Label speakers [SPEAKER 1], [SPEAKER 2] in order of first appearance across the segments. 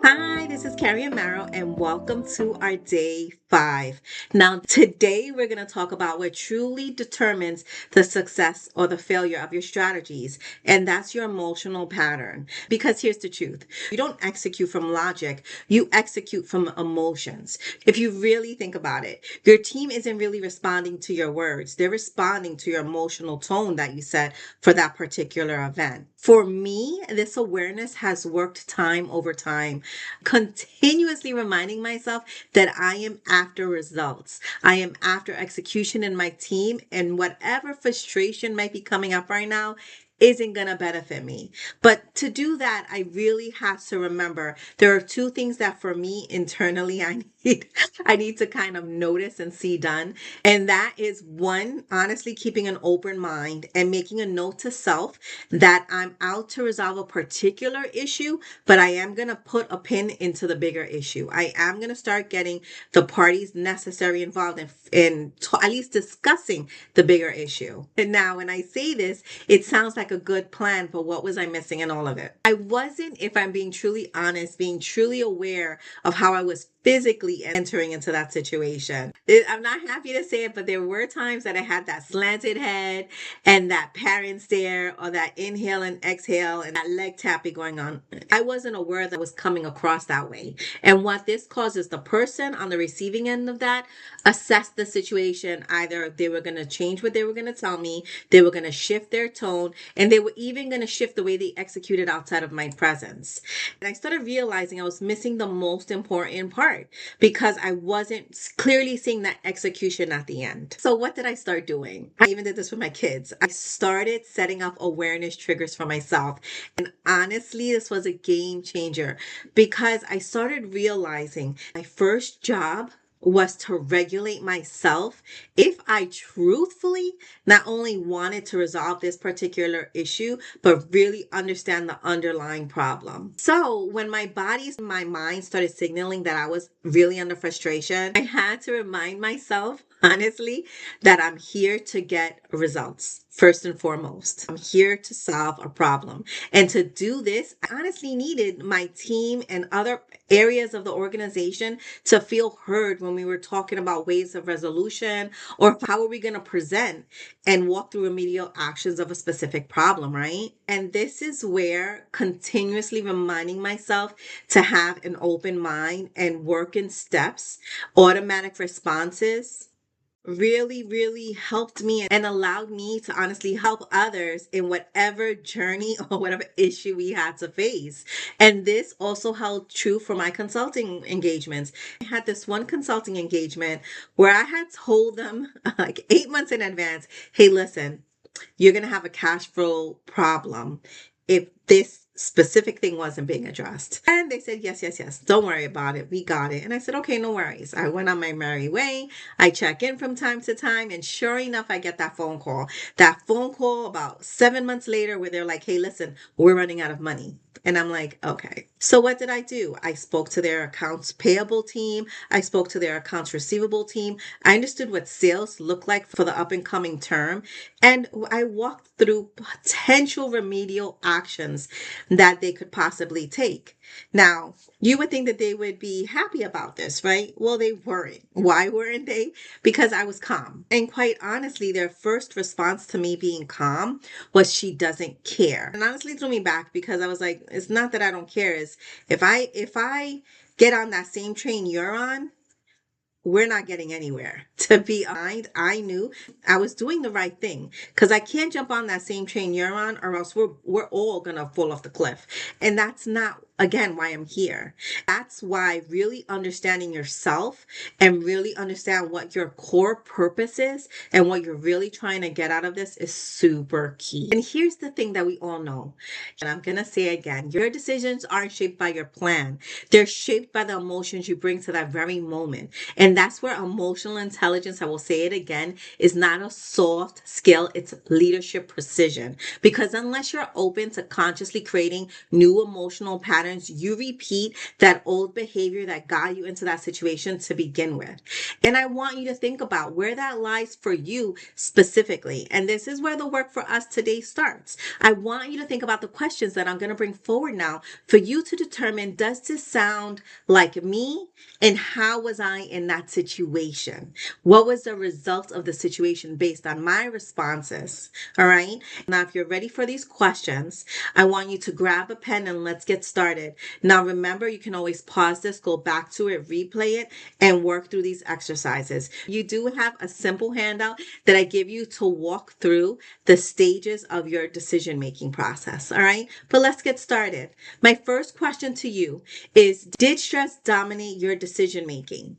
[SPEAKER 1] Hi, this is Cary and welcome to our day 5. Now, today we're going to talk about what truly determines the success or the failure of your strategies, and that's your emotional pattern. Because here's the truth, you don't execute from logic, you execute from emotions. If you really think about it, your team isn't really responding to your words, they're responding to your emotional tone that you set for that particular event. For me, this awareness has worked time over time, continuously reminding myself that I am after results. I am after execution in my team, and whatever frustration might be coming up right now isn't going to benefit me. But to do that, I really have to remember there are two things that for me internally need I need to kind of notice and see done. And that is one, honestly keeping an open mind and making a note to self that I'm out to resolve a particular issue, but I am going to put a pin into the bigger issue. I am going to start getting the parties necessary involved in at least discussing the bigger issue. And now, when I say this, it sounds like a good plan, but what was I missing in all of it? I wasn't, if I'm being truly honest, being truly aware of how I was physically entering into that situation. I'm not happy to say it, but there were times that I had that slanted head and that parent stare or that inhale and exhale and that leg tapping going on. I wasn't aware that was coming across that way. And what this causes the person on the receiving end of that assess the situation. Either they were going to change what they were going to tell me, they were going to shift their tone, and they were even going to shift the way they executed outside of my presence. And I started realizing I was missing the most important part because I wasn't clearly seeing that execution at the end. So what did I start doing? I even did this with my kids. I started setting up awareness triggers for myself. And honestly, this was a game changer because I started realizing my first job was to regulate myself if I truthfully not only wanted to resolve this particular issue, but really understand the underlying problem. So when my my mind started signaling that I was really under frustration, I had to remind myself, honestly, that I'm here to get results. First and foremost, I'm here to solve a problem. And to do this, I honestly needed my team and other areas of the organization to feel heard when we were talking about ways of resolution or how are we going to present and walk through remedial actions of a specific problem, right? And this is where continuously reminding myself to have an open mind and work in steps, automatic responses, really helped me and allowed me to honestly help others in whatever journey or whatever issue we had to face. And this also held true for my consulting engagements. I had this one consulting engagement where I had told them like 8 months in advance, hey, listen, you're going to have a cash flow problem if this specific thing wasn't being addressed. And they said, yes. Don't worry about it. We got it. And I said, okay, no worries. I went on my merry way. I check in from time to time. And sure enough, I get that phone call. That phone call about 7 months later where they're like, hey, listen, we're running out of money. And I'm like, okay. So what did I do? I spoke to their accounts payable team. I spoke to their accounts receivable team. I understood what sales looked like for the up and coming term. And I walked through potential remedial actions that they could possibly take. Now, you would think that they would be happy about this, right? Well, they weren't. Why weren't they? Because I was calm. And quite honestly, their first response to me being calm was she doesn't care. And honestly threw me back because I was like, it's not that I don't care. Is if I get on that same train you're on, we're not getting anywhere. To be honest, I knew I was doing the right thing because I can't jump on that same train you're on, or else we're all gonna fall off the cliff. And that's not, again, why I'm here. That's why really understanding yourself and really understand what your core purpose is and what you're really trying to get out of this is super key. And here's the thing that we all know, and I'm gonna say again, your decisions aren't shaped by your plan. They're shaped by the emotions you bring to that very moment. And that's where emotional intelligence, I will say it again, is not a soft skill, it's leadership precision. Because unless you're open to consciously creating new emotional patterns patterns, you repeat that old behavior that got you into that situation to begin with. And I want you to think about where that lies for you specifically. And this is where the work for us today starts. I want you to think about the questions that I'm going to bring forward now for you to determine, does this sound like me? And how was I in that situation? What was the result of the situation based on my responses? All right. Now, if you're ready for these questions, I want you to grab a pen and let's get started. Now, remember, you can always pause this, go back to it, replay it, and work through these exercises. You do have a simple handout that I give you to walk through the stages of your decision-making process. All right. But let's get started. My first question to you is, did stress dominate your decision making?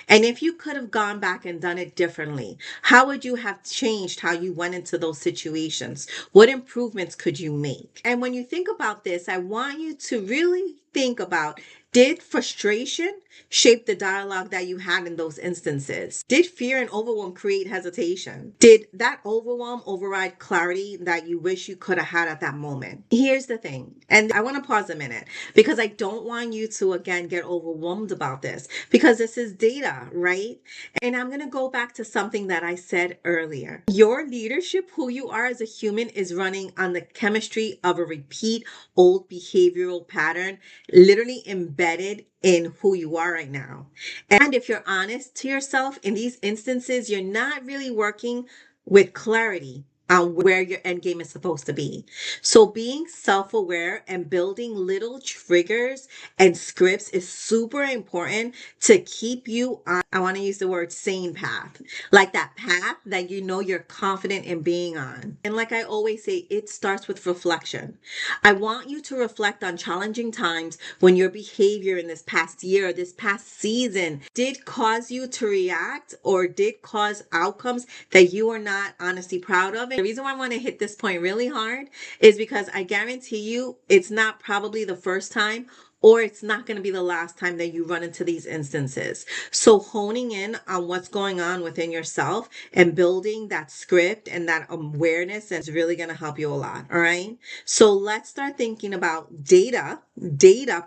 [SPEAKER 1] And if you could have gone back and done it differently, how would you have changed how you went into those situations? What improvements could you make? And when you think about this, I want you to really think about, did frustration shape the dialogue that you had in those instances? Did fear and overwhelm create hesitation? Did that overwhelm override clarity that you wish you could have had at that moment? Here's the thing, and I want to pause a minute because I don't want you to again get overwhelmed about this because this is data, right? And I'm going to go back to something that I said earlier. Your leadership, who you are as a human, is running on the chemistry of a repeat old behavioral pattern, literally embedded in who you are right now. And if you're honest to yourself, in these instances, you're not really working with clarity on where your end game is supposed to be. So being self-aware and building little triggers and scripts is super important to keep you on, I want to use the word sane path, like that path that you know you're confident in being on. And like I always say, it starts with reflection. I want you to reflect on challenging times when your behavior in this past year, this past season did cause you to react or did cause outcomes that you are not honestly proud of. And the reason why I want to hit this point really hard is because I guarantee you it's not probably the first time or it's not going to be the last time that you run into these instances. So honing in on what's going on within yourself and building that script and that awareness is really going to help you a lot. All right. So let's start thinking about data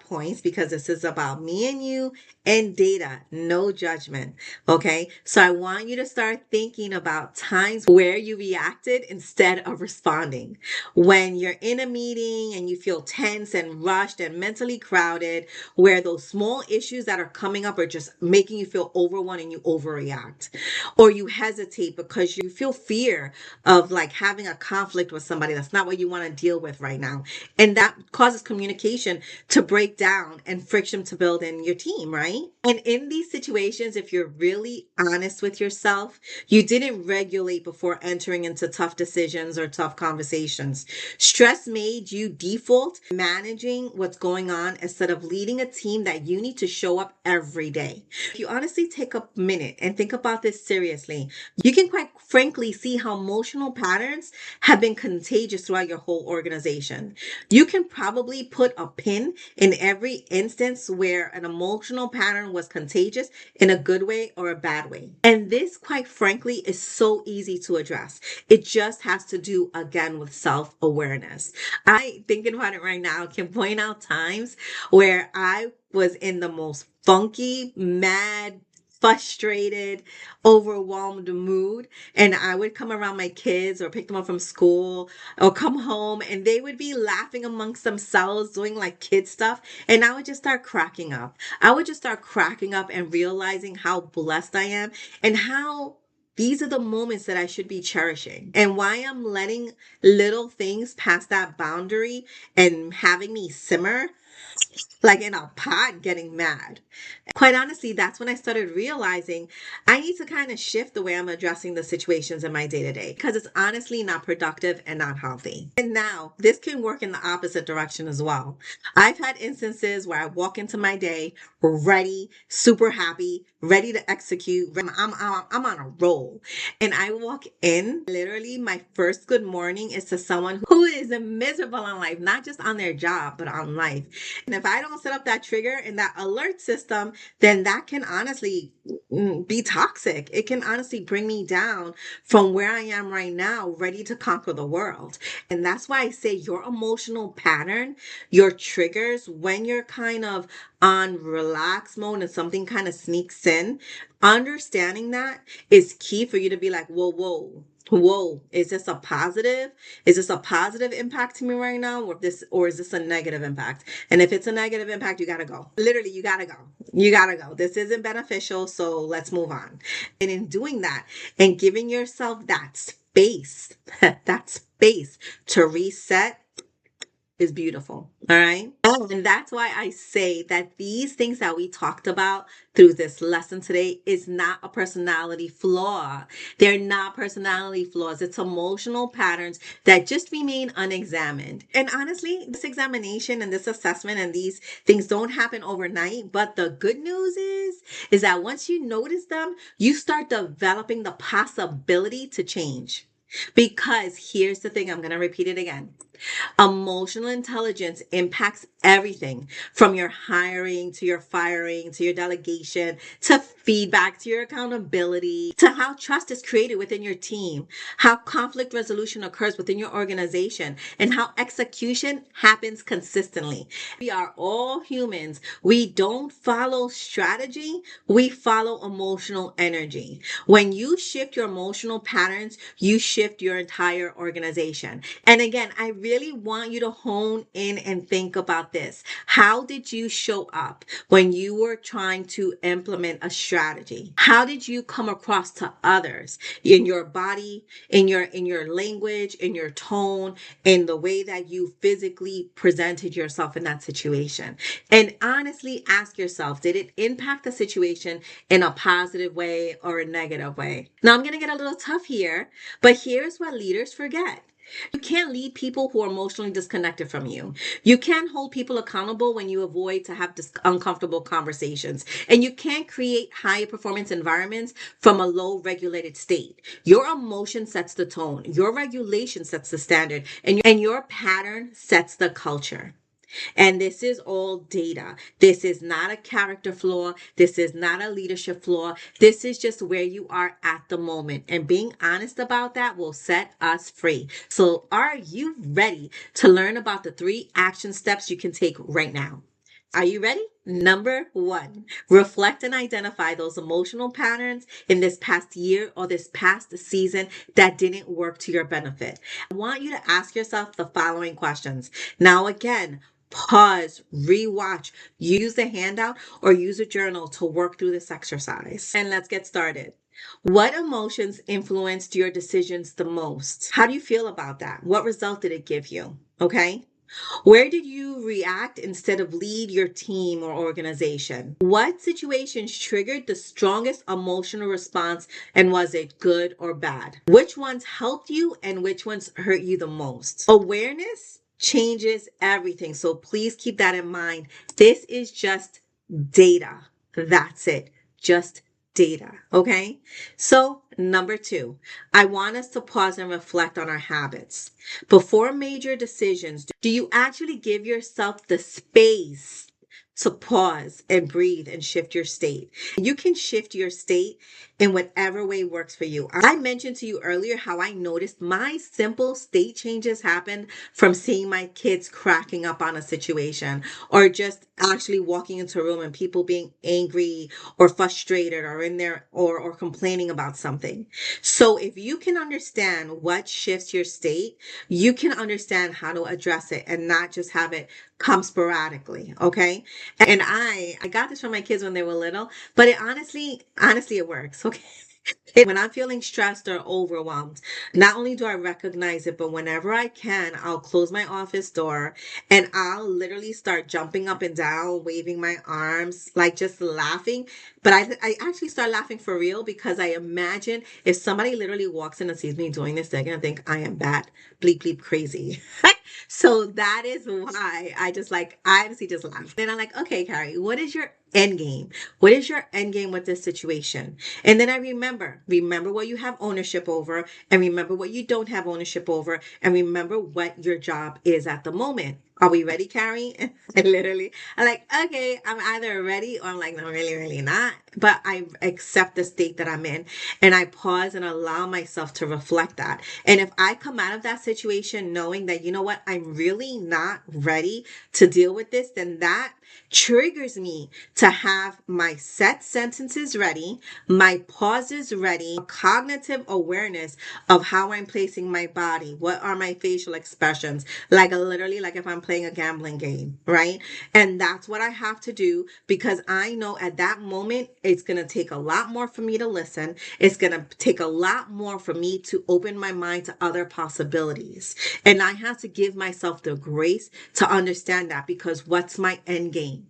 [SPEAKER 1] points, because this is about me and you and data, no judgment. Okay. So I want you to start thinking about times where you reacted instead of responding. When you're in a meeting and you feel tense and rushed and mentally crowded, where those small issues that are coming up are just making you feel overwhelmed and you overreact, or you hesitate because you feel fear of like having a conflict with somebody that's not what you want to deal with right now. And that causes communication to break down and friction to build in your team, right? And in these situations, if you're really honest with yourself, you didn't regulate before entering into tough decisions or tough conversations. Stress made you default managing what's going on instead of leading a team that you need to show up every day. If you honestly take a minute and think about this seriously, you can quite frankly see how emotional patterns have been contagious throughout your whole organization. You can probably put a pin in every instance where an emotional pattern was contagious in a good way or a bad way. And this, quite frankly, is so easy to address. It just has to do again with self-awareness. I, thinking about it right now, can point out times where I was in the most funky, mad, frustrated, overwhelmed mood. And I would come around my kids or pick them up from school or come home and they would be laughing amongst themselves, doing like kid stuff. And I would just start cracking up. I would just start cracking up and realizing how blessed I am and how these are the moments that I should be cherishing, and why I'm letting little things past that boundary and having me simmer like in a pot getting mad. Quite honestly, that's when I started realizing I need to kind of shift the way I'm addressing the situations in my day to day because it's honestly not productive and not healthy. And now this can work in the opposite direction as well. I've had instances where I walk into my day ready, super happy, ready to execute. I'm on a roll. And I walk in, literally, my first good morning is to someone who is miserable on life, not just on their job, but on life. And if I don't set up that trigger and that alert system, then that can honestly be toxic. It can honestly bring me down from where I am right now, ready to conquer the world. And that's why I say your emotional pattern, your triggers, when you're kind of on relax mode and something kind of sneaks in, understanding that is key for you to be like, whoa, whoa. Whoa, is this a positive? Is this a positive impact to me right now? Or is this a negative impact? And if it's a negative impact, you gotta go. Literally, you gotta go. You gotta go. This isn't beneficial, so let's move on. And in doing that and giving yourself that space, that space to reset is beautiful. All right. And that's why I say that these things that we talked about through this lesson today is not a personality flaw. They're not personality flaws. It's emotional patterns that just remain unexamined. And honestly, this examination and this assessment and these things don't happen overnight. But the good news is that once you notice them, you start developing the possibility to change. Because here's the thing, I'm going to repeat it again. Emotional intelligence impacts everything from your hiring to your firing to your delegation to feedback to your accountability to how trust is created within your team, how conflict resolution occurs within your organization, and how execution happens consistently. We are all humans. We don't follow strategy, we follow emotional energy. When you shift your emotional patterns, you shift your entire organization. And again, I really want you to hone in and think about this. How did you show up when you were trying to implement a strategy? How did you come across to others in your body, in your language, in your tone, in the way that you physically presented yourself in that situation? And honestly ask yourself, did it impact the situation in a positive way or a negative way? Now I'm going to get a little tough here, but here's what leaders forget. You can't lead people who are emotionally disconnected from you. You can't hold people accountable when you avoid to have uncomfortable conversations. And you can't create high performance environments from a low regulated state. Your emotion sets the tone. Your regulation sets the standard. And your pattern sets the culture. And this is all data. This is not a character flaw. This is not a leadership flaw. This is just where you are at the moment. And being honest about that will set us free. So, are you ready to learn about the 3 action steps you can take right now? Are you ready? Number 1, reflect and identify those emotional patterns in this past year or this past season that didn't work to your benefit. I want you to ask yourself the following questions. Now, again, pause, rewatch, use the handout or use a journal to work through this exercise. And let's get started. What emotions influenced your decisions the most? How do you feel about that? What result did it give you? Okay. Where did you react instead of lead your team or organization? What situations triggered the strongest emotional response, and was it good or bad? Which ones helped you and which ones hurt you the most? Awareness changes everything. So please keep that in mind. This is just data. That's it. Just data. Okay. So, number 2, I want us to pause and reflect on our habits. Before major decisions, do you actually give yourself the space to pause and breathe and shift your state? You can shift your state in whatever way works for you. I mentioned to you earlier how I noticed my simple state changes happened from seeing my kids cracking up on a situation or just actually walking into a room and people being angry or frustrated or in there or complaining about something. So if you can understand what shifts your state, you can understand how to address it and not just have it come sporadically. Okay. And I got this from my kids when they were little, but it honestly, it works. Okay. When I'm feeling stressed or overwhelmed, not only do I recognize it, but whenever I can, I'll close my office door and I'll literally start jumping up and down, waving my arms, like just laughing. But I actually start laughing for real because I imagine if somebody literally walks in and sees me doing this, they're going to think I am bad, bleep, bleep, crazy. So that is why I honestly just laugh. Then I'm like, okay, Cary, what is your end game? What is your end game with this situation? And then I remember what you have ownership over and remember what you don't have ownership over and remember what your job is at the moment. Are we ready, Cary? I'm like, okay, I'm either ready or I'm like, no, really, really not. But I accept the state that I'm in and I pause and allow myself to reflect that. And if I come out of that situation knowing that, you know what, I'm really not ready to deal with this, then that triggers me to have my set sentences ready, my pauses ready, cognitive awareness of how I'm placing my body. What are my facial expressions? Like literally, like if I'm playing a gambling game, right? And that's what I have to do because I know at that moment, it's going to take a lot more for me to listen. It's going to take a lot more for me to open my mind to other possibilities. And I have to give myself the grace to understand that because what's my end game?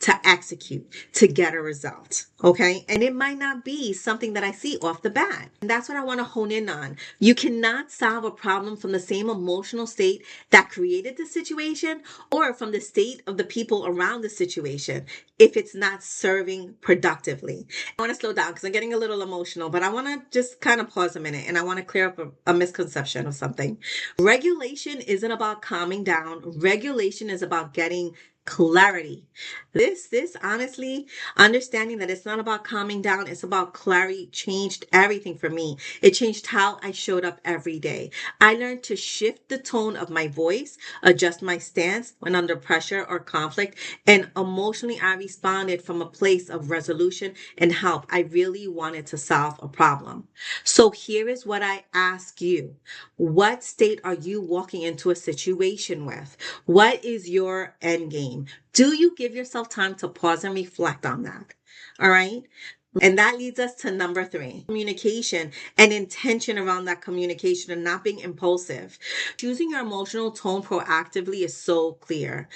[SPEAKER 1] To execute, to get a result. Okay. And it might not be something that I see off the bat. And that's what I want to hone in on. You cannot solve a problem from the same emotional state that created the situation or from the state of the people around the situation if it's not serving productively. I want to slow down because I'm getting a little emotional, but I want to just kind of pause a minute and I want to clear up a misconception of something. Regulation isn't about calming down. Regulation is about getting clarity. This honestly, understanding that it's not about calming down, it's about clarity changed everything for me. It changed how I showed up every day. I learned to shift the tone of my voice, adjust my stance when under pressure or conflict, and emotionally I responded from a place of resolution and help. I really wanted to solve a problem. So here is what I ask you. What state are you walking into a situation with? What is your end game? Do you give yourself time to pause and reflect on that? All right. And that leads us to number 3, communication and intention around that communication and not being impulsive. Choosing your emotional tone proactively is so clear.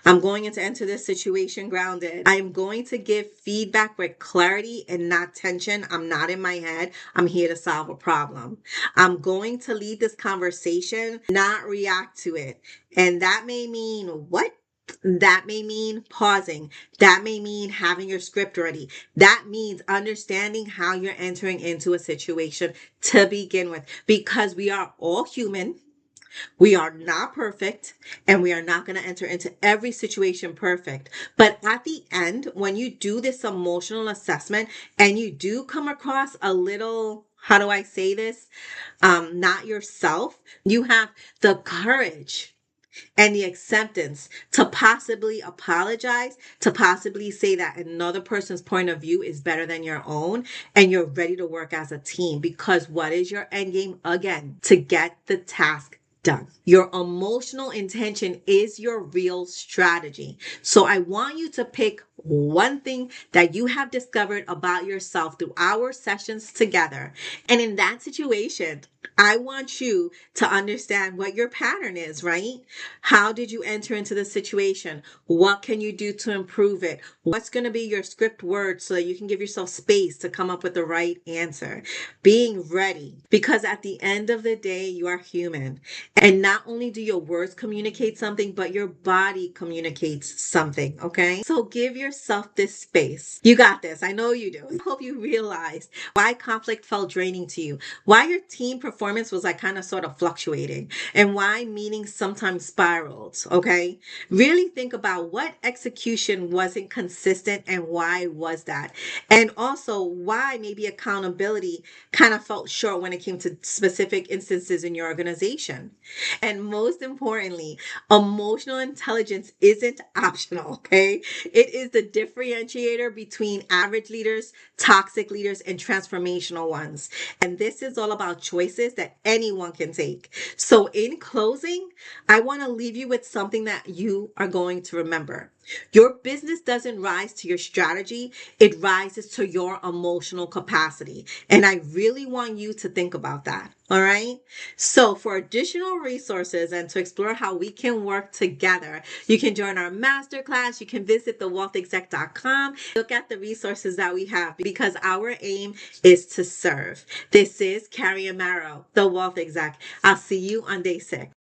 [SPEAKER 1] I'm going to enter this situation grounded. I am going to give feedback with clarity and not tension. I'm not in my head. I'm here to solve a problem. I'm going to lead this conversation, not react to it. And that may mean what? That may mean pausing. That may mean having your script ready. That means understanding how you're entering into a situation to begin with, because we are all human. We are not perfect and we are not going to enter into every situation perfect. But at the end, when you do this emotional assessment and you do come across a little, how do I say this? Not yourself, you have the courage and the acceptance to possibly apologize, to possibly say that another person's point of view is better than your own, and you're ready to work as a team. Because what is your end game? Again, to get the task done. Your emotional intention is your real strategy. So I want you to pick one thing that you have discovered about yourself through our sessions together. And in that situation, I want you to understand what your pattern is, right? How did you enter into the situation? What can you do to improve it? What's going to be your script word so that you can give yourself space to come up with the right answer? Being ready, because at the end of the day, you are human. And not only do your words communicate something, but your body communicates something, okay? So give yourself this space. You got this. I know you do. I hope you realize why conflict felt draining to you, why your team performance was like kind of sort of fluctuating, and why meetings sometimes spiraled, okay? Really think about what execution wasn't consistent and why was that? And also why maybe accountability kind of felt short when it came to specific instances in your organization. And most importantly, emotional intelligence isn't optional, okay? It is the differentiator between average leaders, toxic leaders, and transformational ones. And this is all about choices that anyone can take. So, in closing, I want to leave you with something that you are going to remember. Your business doesn't rise to your strategy, it rises to your emotional capacity. And I really want you to think about that. All right. So, for additional resources and to explore how we can work together, you can join our masterclass. You can visit thewealthexec.com. Look at the resources that we have because our aim is to serve. This is Cary Amaro, the Wealth Exec. I'll see you on day 6.